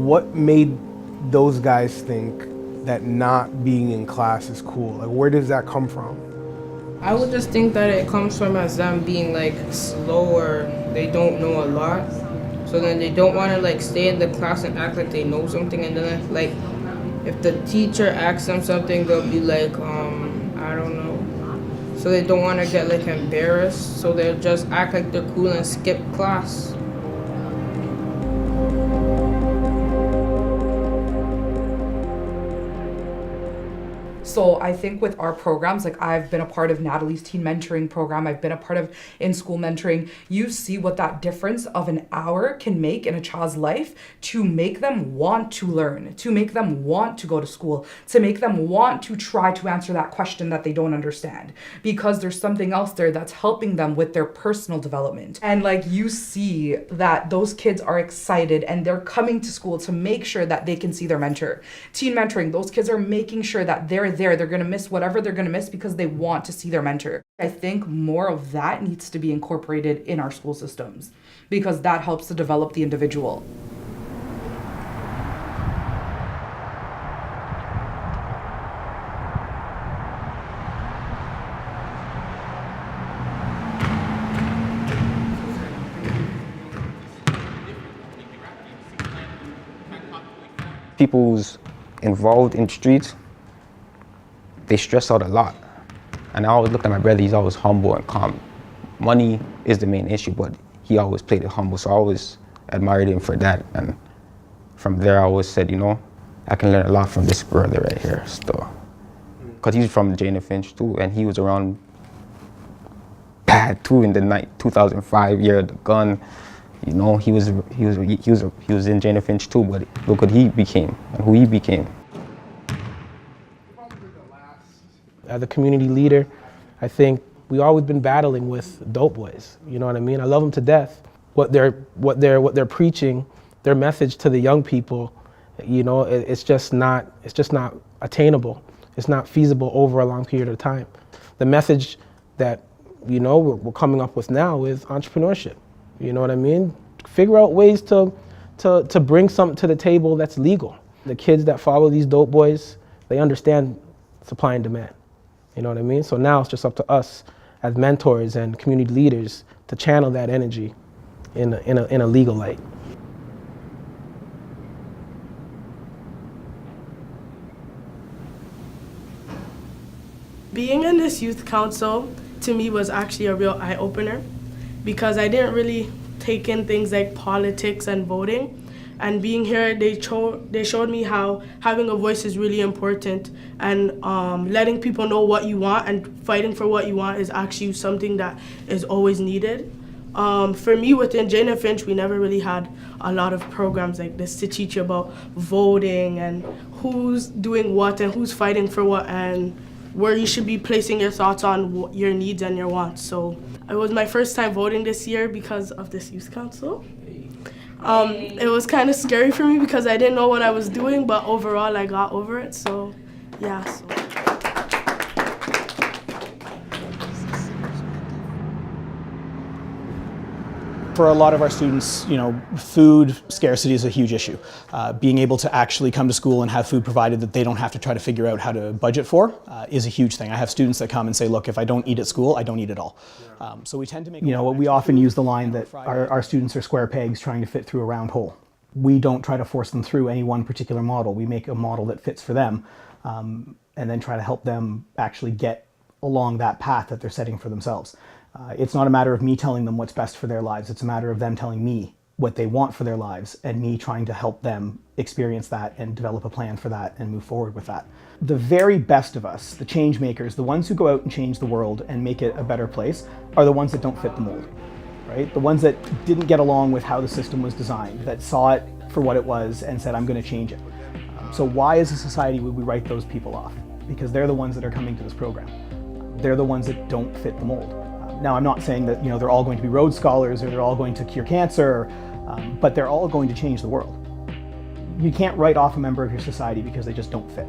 What made those guys think that not being in class is cool? Like, where does that come from? I would just think that it comes from as them being like slower, they don't know a lot. So then they don't want to like stay in the class and act like they know something, and then like if the teacher asks them something, they'll be like, I don't know. So they don't want to get like embarrassed, so they'll just act like they're cool and skip class. So I think with our programs, like I've been a part of Natalie's teen mentoring program, I've been a part of in-school mentoring, you see what that difference of an hour can make in a child's life to make them want to learn, to make them want to go to school, to make them want to try to answer that question that they don't understand, because there's something else there that's helping them with their personal development. And like you see that those kids are excited and they're coming to school to make sure that they can see their mentor. Teen mentoring, those kids are making sure that they're there. They're going to miss whatever they're going to miss because they want to see their mentor. I think more of that needs to be incorporated in our school systems because that helps to develop the individual. People who's involved in streets, they stress out a lot. And I always look at my brother, he's always humble and calm. Money is the main issue, but he always played it humble, so I always admired him for that. And from there, I always said, you know, I can learn a lot from this brother right here, still. Because he's from Jane Finch too, and he was around bad too in the 2005 year, the gun. You know, he was in Jane Finch too, but look what he became and who he became. As a community leader, I think we've always been battling with dope boys. You know what I mean? I love them to death. What they're preaching, their message to the young people, you know, it's just not attainable. It's not feasible over a long period of time. The message that, you know, we're coming up with now is entrepreneurship. You know what I mean? Figure out ways to bring something to the table that's legal. The kids that follow these dope boys, they understand supply and demand. You know what I mean? So now it's just up to us as mentors and community leaders to channel that energy in a legal light. Being in this youth council to me was actually a real eye-opener because I didn't really take in things like politics and voting. And being here, they showed me how having a voice is really important, and letting people know what you want and fighting for what you want is actually something that is always needed. For me, within Jane and Finch, we never really had a lot of programs like this to teach you about voting and who's doing what and who's fighting for what and where you should be placing your thoughts on your needs and your wants. So it was my first time voting this year because of this youth council. It was kind of scary for me because I didn't know what I was doing, but overall I got over it, so yeah. For a lot of our students, you know, food scarcity is a huge issue. Being able to actually come to school and have food provided that they don't have to try to figure out how to budget for is a huge thing. I have students that come and say, look, if I don't eat at school, I don't eat at all. So we tend to make... You know, we often use the line that our students are square pegs trying to fit through a round hole. We don't try to force them through any one particular model. We make a model that fits for them and then try to help them actually get along that path that they're setting for themselves. It's not a matter of me telling them what's best for their lives. It's a matter of them telling me what they want for their lives and me trying to help them experience that and develop a plan for that and move forward with that. The very best of us, the change makers, the ones who go out and change the world and make it a better place, are the ones that don't fit the mold, right? The ones that didn't get along with how the system was designed, that saw it for what it was and said, I'm going to change it. So why as a society would we write those people off? Because they're the ones that are coming to this program. They're the ones that don't fit the mold. Now, I'm not saying that, you know, they're all going to be Rhodes Scholars or they're all going to cure cancer, but they're all going to change the world. You can't write off a member of your society because they just don't fit.